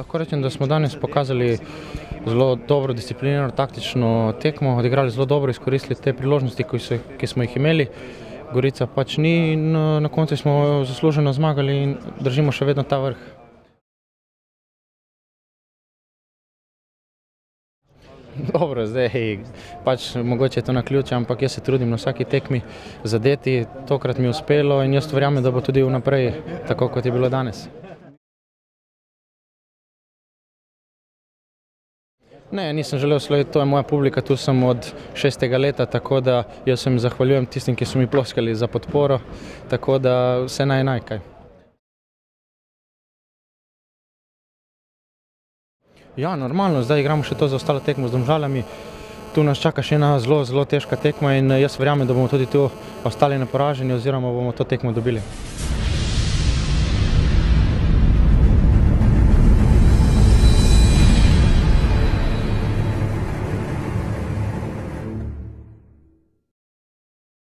lahko rečem, da smo danes pokazali zelo dobro disciplinirano taktično tekmo, odigrali zelo dobro, izkoristili te priložnosti, ki smo jih imeli. Gorica pač ni in na koncu smo zasluženo zmagali in držimo še vedno ta vrh. Dobro, zdaj pač mogoče je to naključje, ampak jaz se trudim na vsaki tekmi zadeti, tokrat mi je uspelo in jaz verjamem, da bo tudi vnaprej tako, kot je bilo danes. Ne, nisem želel slaviti, to je moja publika, tu sem od 6. leta, tako da jaz se mi zahvaljujem tistim, ki so mi ploskali za podporo, tako da vse naj kaj. Ja, normalno, zdaj igramo še to za ostalo tekmo z Domžalami. Tu nas čaka še ena zelo težka tekma in jaz verjamem, da bomo tudi tu ostali neporaženi oziroma bomo to tekmo dobili.